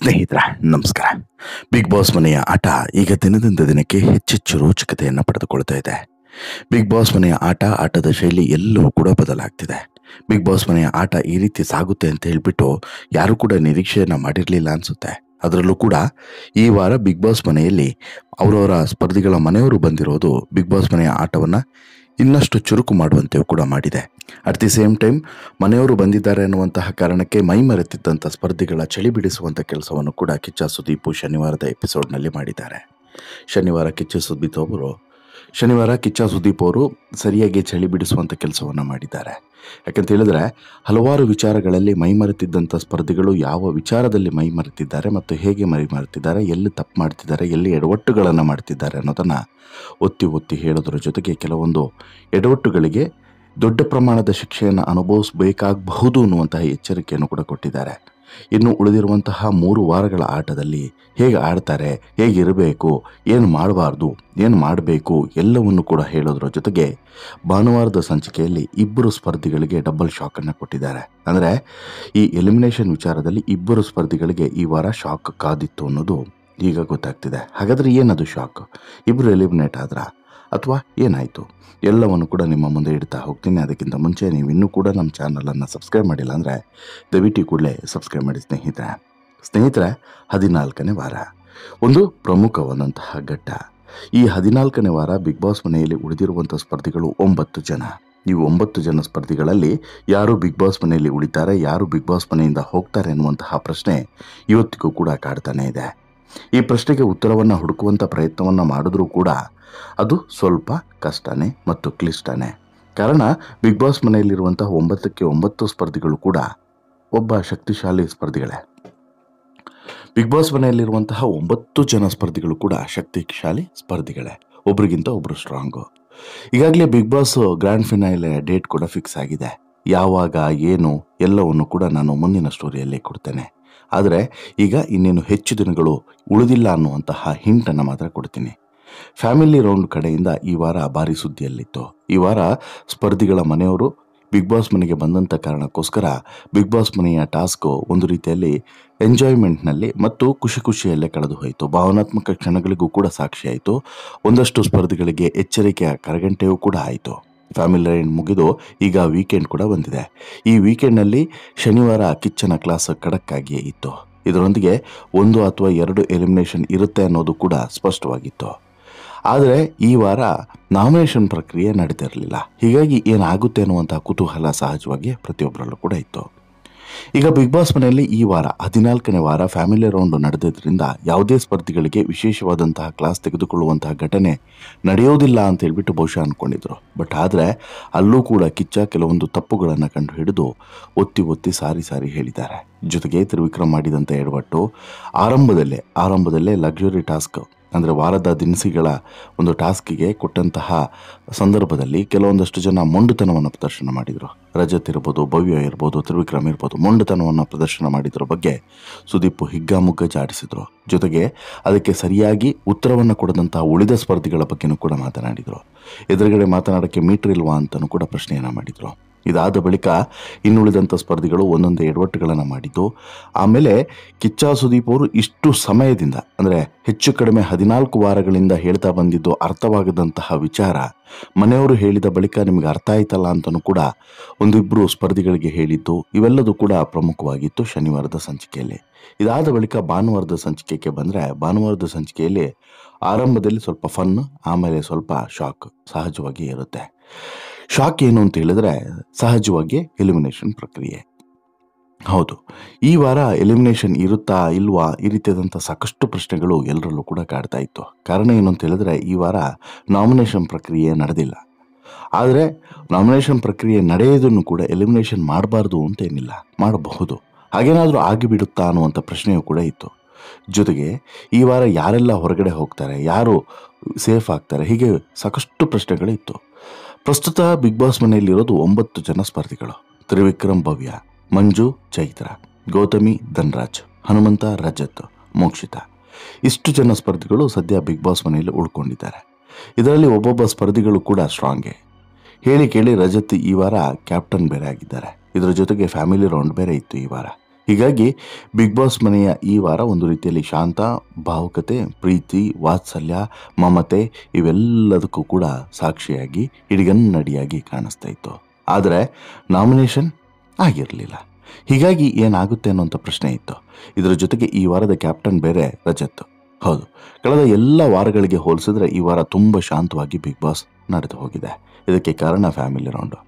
ಸ್ನೇಹಿತರ ನಮಸ್ಕಾರ. Big boss ಮನೆಯ ಆಟ ಈಗ ದಿನದಿಂದ ದಿನಕ್ಕೆ ಹೆಚ್ಚೆಚ್ಚು ರೋಚಕತೆಯನ್ನು ಪಡೆದುಕೊಳ್ತಾ ಇದೆ. ಬಿಗ್ ಬಾಸ್ ಮನೆಯ ಆಟದ ಶೈಲಿ ಎಲ್ಲವೂ ಕೂಡ ಬದಲಾಗ್ತಿದೆ. ಬಿಗ್ ಬಾಸ್ ಮನೆಯ ಆಟ ಈ ರೀತಿ ಸಾಗುತ್ತೆ ಅಂತ ಹೇಳ್ಬಿಟ್ಟು ಯಾರು ಕೂಡ ನಿರೀಕ್ಷೆಯನ್ನ ಮಾಡಿರಲಿಲ್ಲ ಅನ್ಸುತ್ತೆ. ಅದರಲ್ಲೂ ಕೂಡ ಈ ವಾರ ಬಿಗ್ ಬಾಸ್ ಮನೆಯಲ್ಲಿ ಅವರವರ ಸ್ಪರ್ಧಿಗಳ ಮನೆಯವರು ಬಂದಿರೋದು ಬಿಗ್ ಬಾಸ್ ಮನೆಯ ಆಟವನ್ನ ಇನ್ನಷ್ಟು ಚುರುಕು ಮಾಡುವಂತೆಯೂ ಕೂಡ ಮಾಡಿದೆ. ಅಟ್ ದಿ ಸೇಮ್ ಟೈಮ್ ಮನೆಯವರು ಬಂದಿದ್ದಾರೆ ಅನ್ನುವಂತಹ ಕಾರಣಕ್ಕೆ ಮೈಮರೆತಿದ್ದಂಥ ಸ್ಪರ್ಧಿಗಳ ಚಳಿ ಬಿಡಿಸುವಂಥ ಕೆಲಸವನ್ನು ಕೂಡ ಕಿಚ್ಚ ಸುದೀಪ್ ಶನಿವಾರದ ಎಪಿಸೋಡ್ನಲ್ಲಿ ಮಾಡಿದ್ದಾರೆ. ಶನಿವಾರ ಕಿಚ್ಚ ಸುದೀಪ್ ಅವರು ಸರಿಯಾಗಿ ಚಳಿ ಬಿಡಿಸುವಂಥ ಕೆಲಸವನ್ನು ಮಾಡಿದ್ದಾರೆ. ಯಾಕಂತ ಹೇಳಿದ್ರೆ ಹಲವಾರು ವಿಚಾರಗಳಲ್ಲಿ ಮೈಮರೆತಿದ್ದಂಥ ಸ್ಪರ್ಧಿಗಳು ಯಾವ ವಿಚಾರದಲ್ಲಿ ಮೈಮರೆತಿದ್ದಾರೆ ಮತ್ತು ಹೇಗೆ ಮೈಮರೆತಿದ್ದಾರೆ, ಎಲ್ಲಿ ತಪ್ಪು ಮಾಡ್ತಿದ್ದಾರೆ, ಎಲ್ಲಿ ಎಡವಟ್ಟುಗಳನ್ನು ಮಾಡ್ತಿದ್ದಾರೆ ಅನ್ನೋದನ್ನು ಒತ್ತಿ ಹೇಳೋದ್ರ ಜೊತೆಗೆ ಕೆಲವೊಂದು ಎಡವಟ್ಟುಗಳಿಗೆ ದೊಡ್ಡ ಪ್ರಮಾಣದ ಶಿಕ್ಷೆಯನ್ನು ಅನುಭವಿಸಬೇಕಾಗಬಹುದು ಅನ್ನುವಂತಹ ಎಚ್ಚರಿಕೆಯನ್ನು ಕೂಡ ಕೊಟ್ಟಿದ್ದಾರೆ. ಇನ್ನು ಉಳಿದಿರುವಂತಹ 3 ವಾರಗಳ ಆಟದಲ್ಲಿ ಹೇಗೆ ಆಡ್ತಾರೆ, ಹೇಗಿರಬೇಕು, ಏನು ಮಾಡಬಾರ್ದು, ಏನು ಮಾಡಬೇಕು ಎಲ್ಲವನ್ನು ಕೂಡ ಹೇಳೋದ್ರ ಜೊತೆಗೆ ಭಾನುವಾರದ ಸಂಚಿಕೆಯಲ್ಲಿ 2 ಸ್ಪರ್ಧಿಗಳಿಗೆ ಡಬಲ್ ಶಾಕನ್ನು ಕೊಟ್ಟಿದ್ದಾರೆ. ಅಂದರೆ ಈ ಎಲಿಮಿನೇಷನ್ ವಿಚಾರದಲ್ಲಿ 2 ಸ್ಪರ್ಧಿಗಳಿಗೆ ಈ ವಾರ ಶಾಕ್ ಕಾದಿತ್ತು ಅನ್ನೋದು ಈಗ ಗೊತ್ತಾಗ್ತಿದೆ. ಹಾಗಾದರೆ ಏನದು ಶಾಕ್? 2 ಎಲಿಮಿನೇಟ್ ಆದ್ರ ಅಥವಾ ಏನಾಯಿತು ಎಲ್ಲವನ್ನು ಕೂಡ ನಿಮ್ಮ ಮುಂದೆ ಇಡ್ತಾ ಹೋಗ್ತೀನಿ. ಅದಕ್ಕಿಂತ ಮುಂಚೆ ನೀವು ಇನ್ನೂ ಕೂಡ ನಮ್ಮ ಚಾನಲನ್ನು ಸಬ್ಸ್ಕ್ರೈಬ್ ಮಾಡಿಲ್ಲ ಅಂದರೆ ದಯವಿಟ್ಟು ಕೂಡಲೇ ಸಬ್ಸ್ಕ್ರೈಬ್ ಮಾಡಿ ಸ್ನೇಹಿತರೆ. 14ನೇ ವಾರ ಒಂದು ಪ್ರಮುಖವಾದಂತಹ ಘಟ್ಟ. ಈ 14ನೇ ವಾರ ಬಿಗ್ ಬಾಸ್ ಮನೆಯಲ್ಲಿ ಉಳಿದಿರುವಂಥ ಸ್ಪರ್ಧಿಗಳು 9 ಜನ. ಈ 9 ಜನ ಸ್ಪರ್ಧಿಗಳಲ್ಲಿ ಯಾರು ಬಿಗ್ ಬಾಸ್ ಮನೆಯಲ್ಲಿ ಉಳಿತಾರೆ, ಯಾರು ಬಿಗ್ ಬಾಸ್ ಮನೆಯಿಂದ ಹೋಗ್ತಾರೆ ಅನ್ನುವಂತಹ ಪ್ರಶ್ನೆ ಇವತ್ತಿಗೂ ಕೂಡ ಕಾಡ್ತಾನೆ ಇದೆ. ಈ ಪ್ರಶ್ನೆಗೆ ಉತ್ತರವನ್ನು ಹುಡುಕುವಂಥ ಪ್ರಯತ್ನವನ್ನು ಮಾಡಿದ್ರೂ ಕೂಡ ಅದು ಸ್ವಲ್ಪ ಕಷ್ಟನೇ ಮತ್ತು ಕ್ಲಿಷ್ಟನೇ. ಕಾರಣ ಬಿಗ್ ಬಾಸ್ ಮನೆಯಲ್ಲಿರುವಂತಹ 9ಕ್ಕೆ 9 ಸ್ಪರ್ಧಿಗಳು ಕೂಡ ಒಬ್ಬ ಶಕ್ತಿಶಾಲಿ ಸ್ಪರ್ಧಿಗಳೇ. ಬಿಗ್ ಬಾಸ್ ಮನೆಯಲ್ಲಿರುವಂತಹ 9 ಜನ ಸ್ಪರ್ಧಿಗಳು ಕೂಡ ಶಕ್ತಿಶಾಲಿ ಸ್ಪರ್ಧಿಗಳೇ, ಒಬ್ರಿಗಿಂತ ಒಬ್ರು ಸ್ಟ್ರಾಂಗು. ಈಗಾಗಲೇ big boss grand finale date ಕೂಡ ಫಿಕ್ಸ್ ಆಗಿದೆ. ಯಾವಾಗ ಏನು ಎಲ್ಲವನ್ನು ಕೂಡ ನಾನು ಮುಂದಿನ ಸ್ಟೋರಿಯಲ್ಲಿ ಕೊಡ್ತೇನೆ. ಆದರೆ ಈಗ ಇನ್ನೇನು ಹೆಚ್ಚು ದಿನಗಳು ಉಳಿದಿಲ್ಲ ಅನ್ನುವಂತಹ ಹಿಂಟನ್ನು ಮಾತ್ರ ಕೊಡ್ತೀನಿ. ಫ್ಯಾಮಿಲಿ ರೌಂಡ್ ಕಡೆಯಿಂದ ಈ ವಾರ ಭಾರಿ ಸುದ್ದಿಯಲ್ಲಿತ್ತು. ಈ ವಾರ ಸ್ಪರ್ಧಿಗಳ ಮನೆಯವರು ಬಿಗ್ ಬಾಸ್ ಮನೆಗೆ ಬಂದಂಥ ಕಾರಣಕ್ಕೋಸ್ಕರ ಬಿಗ್ ಬಾಸ್ ಮನೆಯ ಟಾಸ್ಕು ಒಂದು ರೀತಿಯಲ್ಲಿ ಎಂಜಾಯ್ಮೆಂಟ್ನಲ್ಲಿ ಮತ್ತು ಖುಷಿಯಲ್ಲೇ ಕಳೆದು ಹೋಯಿತು. ಭಾವನಾತ್ಮಕ ಕ್ಷಣಗಳಿಗೂ ಕೂಡ ಸಾಕ್ಷಿಯಾಯಿತು. ಒಂದಷ್ಟು ಸ್ಪರ್ಧಿಗಳಿಗೆ ಎಚ್ಚರಿಕೆಯ ಕರಗಂಟೆಯೂ ಕೂಡ ಆಯಿತು. ಫ್ಯಾಮಿಲಿ ರೌಂಡ್ ಮುಗಿದು ಈಗ ವೀಕೆಂಡ್ ಕೂಡ ಬಂದಿದೆ. ಈ ವೀಕೆಂಡ್ನಲ್ಲಿ ಶನಿವಾರ ಕಿಚ್ಚನ ಕ್ಲಾಸ್ ಖಡಕ್ಕಾಗಿಯೇ ಇತ್ತು. ಇದರೊಂದಿಗೆ 1 ಅಥವಾ 2 ಎಲಿಮಿನೇಷನ್ ಇರುತ್ತೆ ಅನ್ನೋದು ಕೂಡ ಸ್ಪಷ್ಟವಾಗಿತ್ತು. ಆದರೆ ಈ ವಾರ ನಾಮಿನೇಷನ್ ಪ್ರಕ್ರಿಯೆ ನಡೆದಿರಲಿಲ್ಲ. ಹೀಗಾಗಿ ಏನಾಗುತ್ತೆ ಅನ್ನುವಂಥ ಕುತೂಹಲ ಸಹಜವಾಗಿ ಪ್ರತಿಯೊಬ್ಬರಲ್ಲೂ ಕೂಡ ಇತ್ತು. ಈಗ ಬಿಗ್ ಬಾಸ್ ಮನೆಯಲ್ಲಿ ಈ ವಾರ 14ನೇ ವಾರ ಫ್ಯಾಮಿಲಿ ರೌಂಡ್ ನಡೆದಿದ್ದರಿಂದ ಯಾವುದೇ ಸ್ಪರ್ಧಿಗಳಿಗೆ ವಿಶೇಷವಾದಂತಹ ಕ್ಲಾಸ್ ತೆಗೆದುಕೊಳ್ಳುವಂತಹ ಘಟನೆ ನಡೆಯೋದಿಲ್ಲ ಅಂತ ಹೇಳ್ಬಿಟ್ಟು ಬಹುಶಃ ಅಂದ್ಕೊಂಡಿದ್ರು. ಬಟ್ ಆದರೆ ಅಲ್ಲೂ ಕೂಡ ಕಿಚ್ಚ ಕೆಲವೊಂದು ತಪ್ಪುಗಳನ್ನು ಕಂಡು ಹಿಡಿದು ಒತ್ತಿ ಸಾರಿ ಹೇಳಿದ್ದಾರೆ. ಜೊತೆಗೆ ತ್ರಿವಿಕ್ರಮ್ ಮಾಡಿದಂಥ ಎಡವಟ್ಟು ಆರಂಭದಲ್ಲೇ ಲಕ್ಸುರಿ ಟಾಸ್ಕ್ ಅಂದರೆ ವಾರದ ದಿನಸಿಗಳ ಒಂದು ಟಾಸ್ಕಿಗೆ ಕೊಟ್ಟಂತಹ ಸಂದರ್ಭದಲ್ಲಿ ಕೆಲವೊಂದಷ್ಟು ಜನ ಮೊಂಡುತನವನ್ನು ಪ್ರದರ್ಶನ ಮಾಡಿದರು. ರಜತ್ ಇರ್ಬೋದು, ಭವ್ಯ ಇರ್ಬೋದು, ತ್ರಿವಿಕ್ರಮ್ ಇರ್ಬೋದು, ಮೊಂಡುತನವನ್ನು ಪ್ರದರ್ಶನ ಮಾಡಿದ್ರ ಬಗ್ಗೆ ಸುದೀಪ್ ಹಿಗ್ಗಾಮುಗ್ಗ ಜಾಡಿಸಿದ್ರು. ಜೊತೆಗೆ ಅದಕ್ಕೆ ಸರಿಯಾಗಿ ಉತ್ತರವನ್ನು ಕೊಡದಂತಹ ಉಳಿದ ಸ್ಪರ್ಧಿಗಳ ಬಗ್ಗೆನೂ ಕೂಡ ಮಾತನಾಡಿದರು. ಎದುರುಗಡೆ ಮಾತನಾಡೋಕ್ಕೆ ಮೀಟರ್ ಇಲ್ವಾ ಅಂತಲೂ ಕೂಡ ಪ್ರಶ್ನೆಯನ್ನು ಮಾಡಿದರು. ಇದಾದ ಬಳಿಕ ಇನ್ನುಳಿದಂಥ ಸ್ಪರ್ಧಿಗಳು ಒಂದೊಂದೇ ಎಡವಟ್ಟುಗಳನ್ನು ಮಾಡಿದ್ದು. ಆಮೇಲೆ ಕಿಚ್ಚ ಸುದೀಪ್ ಅವರು ಇಷ್ಟು ಸಮಯದಿಂದ ಅಂದರೆ ಹೆಚ್ಚು ಕಡಿಮೆ 14 ವಾರಗಳಿಂದ ಹೇಳ್ತಾ ಬಂದಿದ್ದು ಅರ್ಥವಾಗದಂತಹ ವಿಚಾರ ಮನೆಯವರು ಹೇಳಿದ ಬಳಿಕ ನಿಮಗೆ ಅರ್ಥ ಆಯ್ತಲ್ಲ ಅಂತಲೂ ಕೂಡ 1-2 ಸ್ಪರ್ಧಿಗಳಿಗೆ ಹೇಳಿದ್ದು. ಇವೆಲ್ಲದೂ ಕೂಡ ಪ್ರಮುಖವಾಗಿತ್ತು ಶನಿವಾರದ ಸಂಚಿಕೆಯಲ್ಲಿ. ಇದಾದ ಬಳಿಕ ಭಾನುವಾರದ ಸಂಚಿಕೆಗೆ ಬಂದರೆ ಭಾನುವಾರದ ಸಂಚಿಕೆಯಲ್ಲಿ ಆರಂಭದಲ್ಲಿ ಸ್ವಲ್ಪ ಫನ್, ಆಮೇಲೆ ಸ್ವಲ್ಪ ಶಾಕ್ ಸಹಜವಾಗಿ ಇರುತ್ತೆ. ಶಾಕ್ ಏನು ಅಂತ ಹೇಳಿದ್ರೆ ಸಹಜವಾಗಿ ಎಲಿಮಿನೇಷನ್ ಪ್ರಕ್ರಿಯೆ. ಹೌದು, ಈ ವಾರ ಎಲಿಮಿನೇಷನ್ ಇರುತ್ತಾ ಇಲ್ವಾ ಈ ರೀತಿಯಾದಂಥ ಸಾಕಷ್ಟು ಪ್ರಶ್ನೆಗಳು ಎಲ್ಲರಲ್ಲೂ ಕೂಡ ಕಾಡ್ತಾ ಇತ್ತು. ಕಾರಣ ಏನು ಅಂತ ಹೇಳಿದ್ರೆ ಈ ವಾರ ನಾಮಿನೇಷನ್ ಪ್ರಕ್ರಿಯೆ ನಡೆದಿಲ್ಲ. ಆದರೆ ನಾಮಿನೇಷನ್ ಪ್ರಕ್ರಿಯೆ ನಡೆಯೋದನ್ನು ಕೂಡ ಎಲಿಮಿನೇಷನ್ ಮಾಡಬಾರ್ದು ಅಂತ ಏನಿಲ್ಲ, ಮಾಡಬಹುದು. ಹಾಗೇನಾದರೂ ಆಗಿಬಿಡುತ್ತಾ ಅನ್ನುವಂಥ ಪ್ರಶ್ನೆಯೂ ಕೂಡ ಇತ್ತು. ಜೊತೆಗೆ ಈ ವಾರ ಯಾರೆಲ್ಲ ಹೊರಗಡೆ ಹೋಗ್ತಾರೆ, ಯಾರು ಸೇಫ್ ಆಗ್ತಾರೆ, ಹೀಗೆ ಸಾಕಷ್ಟು ಪ್ರಶ್ನೆಗಳು ಇತ್ತು. ಪ್ರಸ್ತುತ ಬಿಗ್ ಬಾಸ್ ಮನೆಯಲ್ಲಿರೋದು 9 ಜನ ಸ್ಪರ್ಧಿಗಳು. ತ್ರಿವಿಕ್ರಮ್, ಭವ್ಯ, ಮಂಜು, ಚೈತ್ರ, ಗೌತಮಿ, ಧನ್ರಾಜ್, ಹನುಮಂತ, ರಜತ್, ಮೋಕ್ಷಿತಾ, ಇಷ್ಟು ಜನ ಸ್ಪರ್ಧಿಗಳು ಸದ್ಯ ಬಿಗ್ ಬಾಸ್ ಮನೆಯಲ್ಲಿ ಉಳ್ಕೊಂಡಿದ್ದಾರೆ. ಇದರಲ್ಲಿ ಒಬ್ಬೊಬ್ಬ ಸ್ಪರ್ಧಿಗಳು ಕೂಡ ಸ್ಟ್ರಾಂಗೇ. ಹೇಳಿ ಕೇಳಿ ರಜತ್ ಈ ವಾರ ಕ್ಯಾಪ್ಟನ್ ಬೇರೆ ಆಗಿದ್ದಾರೆ. ಇದರ ಜೊತೆಗೆ ಫ್ಯಾಮಿಲಿ ರೌಂಡ್ ಬೇರೆ ಇತ್ತು ಈ ವಾರ. ಹೀಗಾಗಿ ಬಿಗ್ ಬಾಸ್ ಮನೆಯ ಈ ವಾರ ಒಂದು ರೀತಿಯಲ್ಲಿ ಶಾಂತ, ಭಾವುಕತೆ, ಪ್ರೀತಿ, ವಾತ್ಸಲ್ಯ, ಮಮತೆ ಇವೆಲ್ಲದಕ್ಕೂ ಕೂಡ ಸಾಕ್ಷಿಯಾಗಿ ಹಿಡಿಗನ್ನಡಿಯಾಗಿ ಕಾಣಿಸ್ತಾ ಇತ್ತು. ಆದರೆ ನಾಮಿನೇಷನ್ ಆಗಿರಲಿಲ್ಲ. ಹೀಗಾಗಿ ಏನಾಗುತ್ತೆ ಅನ್ನೋಂಥ ಪ್ರಶ್ನೆ ಇತ್ತು. ಇದರ ಜೊತೆಗೆ ಈ ವಾರದ ಕ್ಯಾಪ್ಟನ್ ಬೇರೆ ರಜತ್. ಹೌದು, ಕಳೆದ ಎಲ್ಲ ವಾರಗಳಿಗೆ ಹೋಲಿಸಿದ್ರೆ ಈ ವಾರ ತುಂಬ ಶಾಂತವಾಗಿ ಬಿಗ್ ಬಾಸ್ ನಡೆದು ಹೋಗಿದೆ. ಇದಕ್ಕೆ ಕಾರಣ ಫ್ಯಾಮಿಲಿ ರೌಂಡು.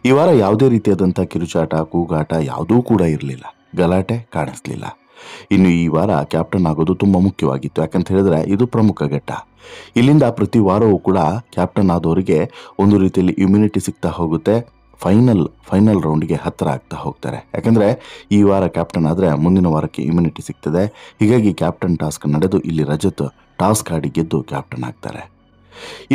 ಈ ವಾರ ಯಾವುದೇ ರೀತಿಯಾದಂಥ ಕಿರುಚಾಟ, ಕೂಗಾಟ ಯಾವುದೂ ಕೂಡ ಇರಲಿಲ್ಲ. ಗಲಾಟೆ ಕಾಣಿಸ್ಲಿಲ್ಲ. ಇನ್ನು ಈ ವಾರ ಕ್ಯಾಪ್ಟನ್ ಆಗೋದು ತುಂಬ ಮುಖ್ಯವಾಗಿತ್ತು. ಯಾಕಂತ ಹೇಳಿದ್ರೆ ಇದು ಪ್ರಮುಖ ಘಟ್ಟ. ಇಲ್ಲಿಂದ ಪ್ರತಿ ವಾರವೂ ಕೂಡ ಕ್ಯಾಪ್ಟನ್ ಆದವರಿಗೆ ಒಂದು ರೀತಿಯಲ್ಲಿ ಇಮ್ಯುನಿಟಿ ಸಿಗ್ತಾ ಹೋಗುತ್ತೆ. ಫೈನಲ್ ರೌಂಡ್ಗೆ ಹತ್ತಿರ ಆಗ್ತಾ ಹೋಗ್ತಾರೆ. ಯಾಕಂದರೆ ಈ ವಾರ ಕ್ಯಾಪ್ಟನ್ ಆದರೆ ಮುಂದಿನ ವಾರಕ್ಕೆ ಇಮ್ಯುನಿಟಿ ಸಿಗ್ತದೆ. ಹೀಗಾಗಿ ಕ್ಯಾಪ್ಟನ್ ಟಾಸ್ಕ್ ನಡೆದು ಇಲ್ಲಿ ರಜತ್ ಟಾಸ್ಕ್ ಆಡಿ ಗೆದ್ದು ಕ್ಯಾಪ್ಟನ್ ಆಗ್ತಾರೆ.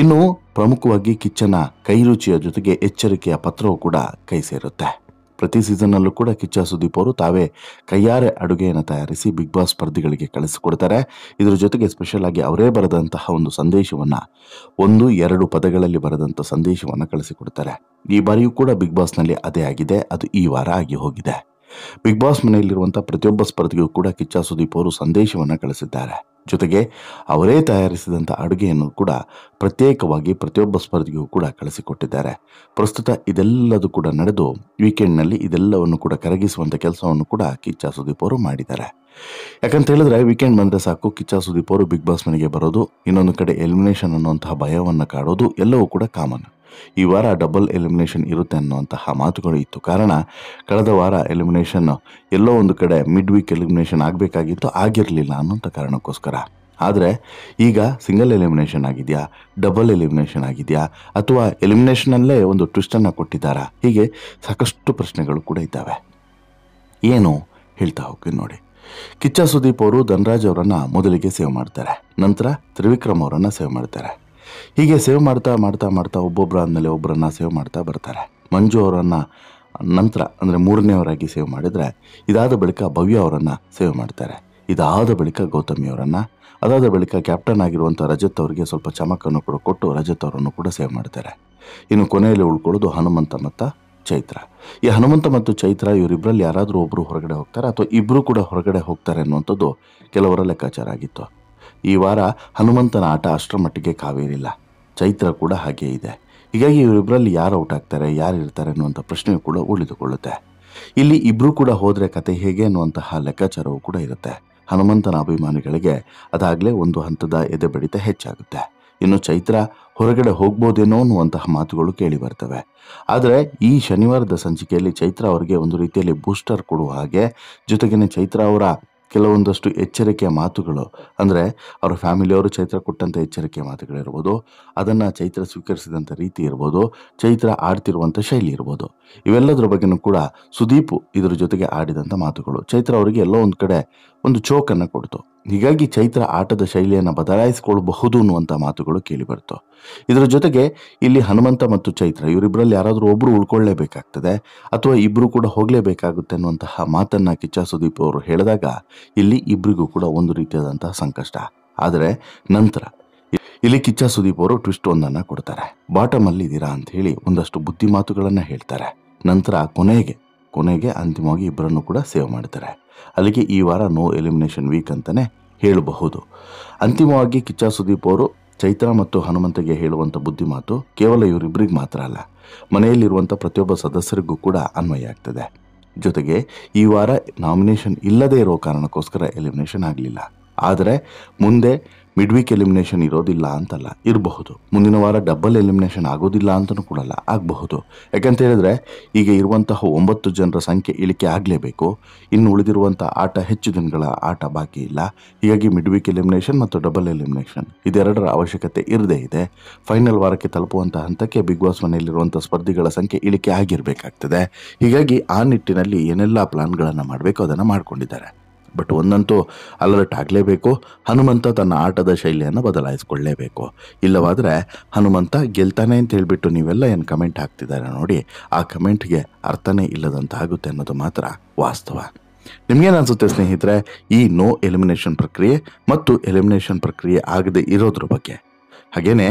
ಇನ್ನು ಪ್ರಮುಖವಾಗಿ ಕಿಚ್ಚನ ಕೈರುಚಿಯ ಜೊತೆಗೆ ಎಚ್ಚರಿಕೆಯ ಪತ್ರವೂ ಕೂಡ ಕೈ ಸೇರುತ್ತೆ. ಪ್ರತಿ ಸೀಸನ್ನಲ್ಲೂ ಕೂಡ ಕಿಚ್ಚ ಸುದೀಪ್ ಅವರು ತಾವೇ ಕೈಯಾರೆ ಅಡುಗೆಯನ್ನು ತಯಾರಿಸಿ ಬಿಗ್ ಬಾಸ್ ಸ್ಪರ್ಧಿಗಳಿಗೆ ಕಳಿಸಿಕೊಡ್ತಾರೆ. ಇದರ ಜೊತೆಗೆ ಸ್ಪೆಷಲ್ ಆಗಿ ಅವರೇ ಬರೆದಂತಹ ಒಂದು ಸಂದೇಶವನ್ನು 1-2 ಪದಗಳಲ್ಲಿ ಬರೆದಂಥ ಸಂದೇಶವನ್ನು ಕಳಿಸಿಕೊಡ್ತಾರೆ. ಈ ಬಾರಿಯೂ ಕೂಡ ಬಿಗ್ ಬಾಸ್ನಲ್ಲಿ ಅದೇ ಆಗಿದೆ. ಅದು ಈ ವಾರ ಆಗಿ ಹೋಗಿದೆ. ಬಿಗ್ ಬಾಸ್ ಮನೆಯಲ್ಲಿರುವಂಥ ಪ್ರತಿಯೊಬ್ಬ ಸ್ಪರ್ಧಿಗೂ ಕೂಡ ಕಿಚ್ಚ ಸುದೀಪ್ ಅವರು ಸಂದೇಶವನ್ನು ಕಳಿಸಿದ್ದಾರೆ. ಜೊತೆಗೆ ಅವರೇ ತಯಾರಿಸಿದಂಥ ಅಡುಗೆಯನ್ನು ಕೂಡ ಪ್ರತ್ಯೇಕವಾಗಿ ಪ್ರತಿಯೊಬ್ಬ ಸ್ಪರ್ಧಿಗೂ ಕೂಡ ಕಳಿಸಿಕೊಟ್ಟಿದ್ದಾರೆ. ಪ್ರಸ್ತುತ ಇದೆಲ್ಲದೂ ಕೂಡ ನಡೆದು ವೀಕೆಂಡ್ನಲ್ಲಿ ಇದೆಲ್ಲವನ್ನು ಕೂಡ ಕರಗಿಸುವಂಥ ಕೆಲಸವನ್ನು ಕೂಡ ಕಿಚ್ಚ ಸುದೀಪ್ ಅವರು ಮಾಡಿದ್ದಾರೆ. ಯಾಕಂತ ಹೇಳಿದ್ರೆ ವೀಕೆಂಡ್ ಬಂದರೆ ಸಾಕು ಕಿಚ್ಚ ಸುದೀಪ್ ಅವರು ಬಿಗ್ ಬಾಸ್ ಮನೆಗೆ ಬರೋದು, ಇನ್ನೊಂದು ಕಡೆ ಎಲಿಮಿನೇಷನ್ ಅನ್ನುವಂತಹ ಭಯವನ್ನು ಕಾಡೋದು ಎಲ್ಲವೂ ಕೂಡ ಕಾಮನ್. ಈ ವಾರ ಡಬಲ್ ಎಲಿಮಿನೇಷನ್ ಇರುತ್ತೆ ಅನ್ನುವಂತಹ ಮಾತುಗಳು ಇತ್ತು. ಕಾರಣ ಕಳೆದ ವಾರ ಎಲಿಮಿನೇಷನ್ ಎಲ್ಲೋ ಒಂದು ಕಡೆ ಮಿಡ್ ವೀಕ್ ಎಲಿಮಿನೇಷನ್ ಆಗಬೇಕಾಗಿತ್ತು, ಆಗಿರಲಿಲ್ಲ ಅನ್ನೋಂಥ ಕಾರಣಕ್ಕೋಸ್ಕರ. ಆದರೆ ಈಗ ಸಿಂಗಲ್ ಎಲಿಮಿನೇಷನ್ ಆಗಿದೆಯಾ, ಡಬಲ್ ಎಲಿಮಿನೇಷನ್ ಆಗಿದೆಯಾ, ಅಥವಾ ಎಲಿಮಿನೇಷನಲ್ಲೇ ಒಂದು ಟ್ವಿಸ್ಟನ್ನು ಕೊಟ್ಟಿದ್ದಾರಾ? ಹೀಗೆ ಸಾಕಷ್ಟು ಪ್ರಶ್ನೆಗಳು ಕೂಡ ಇದ್ದಾವೆ. ಏನು ಹೇಳ್ತಾ ಹೋಗ್ತೀನಿ ನೋಡಿ. ಕಿಚ್ಚ ಸುದೀಪ್ ಅವರು ಧನರಾಜ್ ಅವರನ್ನು ಮೊದಲಿಗೆ ಸೇವ್ ಮಾಡ್ತಾರೆ. ನಂತರ ತ್ರಿವಿಕ್ರಮ್ ಅವರನ್ನು ಸೇವ್ ಮಾಡ್ತಾರೆ. ಹೀಗೆ ಸೇವ್ ಮಾಡ್ತಾ ಮಾಡ್ತಾ ಮಾಡ್ತಾ ಒಬ್ಬೊಬ್ಬರ ಆದಮೇಲೆ ಒಬ್ಬರನ್ನ ಸೇವ್ ಮಾಡ್ತಾ ಬರ್ತಾರೆ. ಮಂಜು ಅವರನ್ನು ನಂತರ ಅಂದರೆ 3ನೇವರಾಗಿ ಸೇವ್ ಮಾಡಿದರೆ, ಇದಾದ ಬಳಿಕ ಭವ್ಯ ಅವರನ್ನು ಸೇವ್ ಮಾಡ್ತಾರೆ. ಇದಾದ ಬಳಿಕ ಗೌತಮಿ ಅವರನ್ನು, ಅದಾದ ಬಳಿಕ ಕ್ಯಾಪ್ಟನ್ ಆಗಿರುವಂಥ ರಜತ್ ಅವರಿಗೆ ಸ್ವಲ್ಪ ಚಮಕನ್ನು ಕೂಡ ಕೊಟ್ಟು ರಜತ್ ಅವರನ್ನು ಕೂಡ ಸೇವ್ ಮಾಡ್ತಾರೆ. ಇನ್ನು ಕೊನೆಯಲ್ಲಿ ಉಳ್ಕೊಳ್ಳೋದು ಹನುಮಂತ ಮತ್ತು ಚೈತ್ರ. ಈ ಹನುಮಂತ ಮತ್ತು ಚೈತ್ರ ಇವರಿಬ್ಬರಲ್ಲಿ ಯಾರಾದರೂ ಒಬ್ಬರು ಹೊರಗಡೆ ಹೋಗ್ತಾರೆ ಅಥವಾ ಇಬ್ಬರು ಕೂಡ ಹೊರಗಡೆ ಹೋಗ್ತಾರೆ ಅನ್ನುವಂಥದ್ದು ಕೆಲವರ ಲೆಕ್ಕಾಚಾರ ಆಗಿತ್ತು. ಈ ವಾರ ಹನುಮಂತನ ಆಟ ಅಷ್ಟರ ಮಟ್ಟಿಗೆ ಕಾವೇರಿಲ್ಲ. ಚೈತ್ರ ಕೂಡ ಹಾಗೇ ಇದೆ. ಹೀಗಾಗಿ ಇವರಿಬ್ಬರಲ್ಲಿ ಯಾರು ಔಟ್ ಆಗ್ತಾರೆ, ಯಾರು ಇರ್ತಾರೆ ಅನ್ನುವಂಥ ಪ್ರಶ್ನೆಯೂ ಕೂಡ ಉಳಿದುಕೊಳ್ಳುತ್ತೆ. ಇಲ್ಲಿ ಇಬ್ಬರು ಕೂಡ ಹೋದರೆ ಕತೆ ಹೇಗೆ ಅನ್ನುವಂತಹ ಲೆಕ್ಕಾಚಾರವೂ ಕೂಡ ಇರುತ್ತೆ. ಹನುಮಂತನ ಅಭಿಮಾನಿಗಳಿಗೆ ಅದಾಗಲೇ ಒಂದು ಹಂತದ ಎದೆ ಬಡಿತ ಹೆಚ್ಚಾಗುತ್ತೆ. ಇನ್ನು ಚೈತ್ರ ಹೊರಗಡೆ ಹೋಗ್ಬೋದೇನೋ ಅನ್ನುವಂತಹ ಮಾತುಗಳು ಕೇಳಿ ಬರ್ತವೆ. ಆದರೆ ಈ ಶನಿವಾರದ ಸಂಚಿಕೆಯಲ್ಲಿ ಚೈತ್ರ ಅವರಿಗೆ ಒಂದು ರೀತಿಯಲ್ಲಿ ಬೂಸ್ಟರ್ ಕೊಡುವ ಹಾಗೆ, ಜೊತೆಗೇನೆ ಚೈತ್ರ ಅವರ ಕೆಲವೊಂದಷ್ಟು ಎಚ್ಚರಿಕೆಯ ಮಾತುಗಳು, ಅಂದರೆ ಅವರ ಫ್ಯಾಮಿಲಿಯವರು ಚೈತ್ರ ಕೊಟ್ಟಂಥ ಎಚ್ಚರಿಕೆಯ ಮಾತುಗಳಿರ್ಬೋದು, ಅದನ್ನು ಚೈತ್ರ ಸ್ವೀಕರಿಸಿದಂಥ ರೀತಿ ಇರ್ಬೋದು, ಚೈತ್ರ ಆಡ್ತಿರುವಂಥ ಶೈಲಿ ಇರ್ಬೋದು, ಇವೆಲ್ಲದರ ಬಗ್ಗೆನೂ ಕೂಡ ಸುದೀಪ್ ಇದರ ಜೊತೆಗೆ ಆಡಿದಂಥ ಮಾತುಗಳು ಚೈತ್ರ ಅವರಿಗೆ ಎಲ್ಲೋ ಒಂದು ಕಡೆ ಒಂದು ಚೋಕನ್ನು ಕೊಡ್ತು. ಹೀಗಾಗಿ ಚೈತ್ರ ಆಟದ ಶೈಲಿಯನ್ನು ಬದಲಾಯಿಸಿಕೊಳ್ಳಬಹುದು ಅನ್ನುವಂಥ ಮಾತುಗಳು ಕೇಳಿಬರ್ತು. ಇದರ ಜೊತೆಗೆ ಇಲ್ಲಿ ಹನುಮಂತ ಮತ್ತು ಚೈತ್ರ ಇವರಿಬ್ಬರಲ್ಲಿ ಯಾರಾದರೂ ಒಬ್ಬರು ಉಳ್ಕೊಳ್ಳೇಬೇಕಾಗ್ತದೆ ಅಥವಾ ಇಬ್ಬರು ಕೂಡ ಹೋಗಲೇಬೇಕಾಗುತ್ತೆ ಅನ್ನುವಂತಹ ಮಾತನ್ನು ಕಿಚ್ಚ ಸುದೀಪ್ ಅವರು ಹೇಳಿದಾಗ ಇಲ್ಲಿ ಇಬ್ಬರಿಗೂ ಕೂಡ ಒಂದು ರೀತಿಯಾದಂತಹ ಸಂಕಷ್ಟ. ಆದರೆ ನಂತರ ಇಲ್ಲಿ ಕಿಚ್ಚ ಸುದೀಪ್ ಅವರು ಟ್ವಿಸ್ಟ್ ಒಂದನ್ನು ಕೊಡ್ತಾರೆ. ಬಾಟಮ್ ಅಲ್ಲಿ ಇದ್ದೀರಾ ಅಂತ ಹೇಳಿ ಒಂದಷ್ಟು ಬುದ್ಧಿ ಮಾತುಗಳನ್ನು ಹೇಳ್ತಾರೆ. ನಂತರ ಕೊನೆಗೆ ಅಂತಿಮವಾಗಿ ಇಬ್ಬರನ್ನು ಕೂಡ ಸೇವ್ ಮಾಡ್ತಾರೆ. ಅಲ್ಲಿಗೆ ಈ ವಾರ ನೋ ಎಲಿಮಿನೇಷನ್ ವೀಕ್ ಅಂತಲೇ ಹೇಳಬಹುದು. ಅಂತಿಮವಾಗಿ ಕಿಚ್ಚ ಸುದೀಪ್ ಅವರು ಚೈತ್ರ ಮತ್ತು ಹನುಮಂತಗೆ ಹೇಳುವಂಥ ಬುದ್ಧಿ ಮಾತು ಕೇವಲ ಇವರಿಬ್ಬರಿಗೆ ಮಾತ್ರ ಅಲ್ಲ, ಮನೆಯಲ್ಲಿರುವಂಥ ಪ್ರತಿಯೊಬ್ಬ ಸದಸ್ಯರಿಗೂ ಕೂಡ ಅನ್ವಯ ಆಗ್ತದೆ. ಜೊತೆಗೆ ಈ ವಾರ ನಾಮಿನೇಷನ್ ಇಲ್ಲದೇ ಇರೋ ಕಾರಣಕ್ಕೋಸ್ಕರ ಎಲಿಮಿನೇಷನ್ ಆಗಲಿಲ್ಲ. ಆದರೆ ಮುಂದೆ ಮಿಡ್ ವೀಕ್ ಎಲಿಮಿನೇಷನ್ ಇರೋದಿಲ್ಲ ಅಂತಲ್ಲ, ಇರಬಹುದು. ಮುಂದಿನ ವಾರ ಡಬಲ್ ಎಲಿಮಿನೇಷನ್ ಆಗೋದಿಲ್ಲ ಅಂತಲೂ ಕೂಡ ಆಗಬಹುದು. ಯಾಕಂತ ಹೇಳಿದ್ರೆ ಈಗ ಇರುವಂತಹ 9 ಜನರ ಸಂಖ್ಯೆ ಇಳಿಕೆ ಆಗಲೇಬೇಕು. ಇನ್ನು ಉಳಿದಿರುವಂಥ ಆಟ ಹೆಚ್ಚು ದಿನಗಳ ಆಟ ಬಾಕಿ ಇಲ್ಲ. ಹೀಗಾಗಿ ಮಿಡ್ ವೀಕ್ ಎಲಿಮಿನೇಷನ್ ಮತ್ತು ಡಬಲ್ ಎಲಿಮಿನೇಷನ್ ಇದೆರಡರ ಅವಶ್ಯಕತೆ ಇರದೇ ಇದೆ. ಫೈನಲ್ ವಾರಕ್ಕೆ ತಲುಪುವಂಥ ಹಂತಕ್ಕೆ ಬಿಗ್ ಬಾಸ್ ಮನೆಯಲ್ಲಿರುವಂಥ ಸ್ಪರ್ಧಿಗಳ ಸಂಖ್ಯೆ ಇಳಿಕೆ ಆಗಿರಬೇಕಾಗ್ತದೆ. ಹೀಗಾಗಿ ಆ ನಿಟ್ಟಿನಲ್ಲಿ ಏನೆಲ್ಲ ಪ್ಲಾನ್ಗಳನ್ನು ಮಾಡಬೇಕು ಅದನ್ನು ಮಾಡಿಕೊಂಡಿದ್ದಾರೆ. ಬಟ್ ಒಂದಂತೂ ಅಲರ್ಟ್ ಆಗಲೇಬೇಕು, ಹನುಮಂತ ತನ್ನ ಆಟದ ಶೈಲಿಯನ್ನು ಬದಲಾಯಿಸ್ಕೊಳ್ಳೇಬೇಕು. ಇಲ್ಲವಾದರೆ ಹನುಮಂತ ಗೆಲ್ತಾನೆ ಅಂತ ಹೇಳಿಬಿಟ್ಟು ನೀವೆಲ್ಲ ಏನು ಕಮೆಂಟ್ ಹಾಕ್ತಿದ್ದಾರೆ ನೋಡಿ, ಆ ಕಮೆಂಟ್ಗೆ ಅರ್ಥನೇ ಇಲ್ಲದಂತಾಗುತ್ತೆ ಅನ್ನೋದು ಮಾತ್ರ ವಾಸ್ತವ. ನಿಮಗೇನು ಅನಿಸುತ್ತೆ ಸ್ನೇಹಿತರೆ ಈ ನೋ ಎಲಿಮಿನೇಷನ್ ಪ್ರಕ್ರಿಯೆ ಮತ್ತು ಎಲಿಮಿನೇಷನ್ ಪ್ರಕ್ರಿಯೆ ಆಗದೆ ಇರೋದ್ರ ಬಗ್ಗೆ? ಹಾಗೇನೆ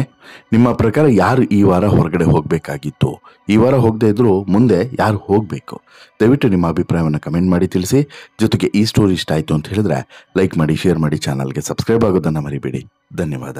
ನಿಮ್ಮ ಪ್ರಕಾರ ಯಾರು ಈ ವಾರ ಹೊರಗಡೆ ಹೋಗಬೇಕಾಗಿತ್ತು, ಈ ವಾರ ಹೋಗದೆ ಇದ್ರೂ ಮುಂದೆ ಯಾರು ಹೋಗಬೇಕು? ದಯವಿಟ್ಟು ನಿಮ್ಮ ಅಭಿಪ್ರಾಯವನ್ನು ಕಮೆಂಟ್ ಮಾಡಿ ತಿಳಿಸಿ. ಜೊತೆಗೆ ಈ ಸ್ಟೋರಿ ಇಷ್ಟ ಆಯಿತು ಅಂತ ಹೇಳಿದ್ರೆ ಲೈಕ್ ಮಾಡಿ, ಶೇರ್ ಮಾಡಿ, ಚಾನಲ್ಗೆ ಸಬ್ಸ್ಕ್ರೈಬ್ ಆಗೋದನ್ನು ಮರಿಬೇಡಿ. ಧನ್ಯವಾದ.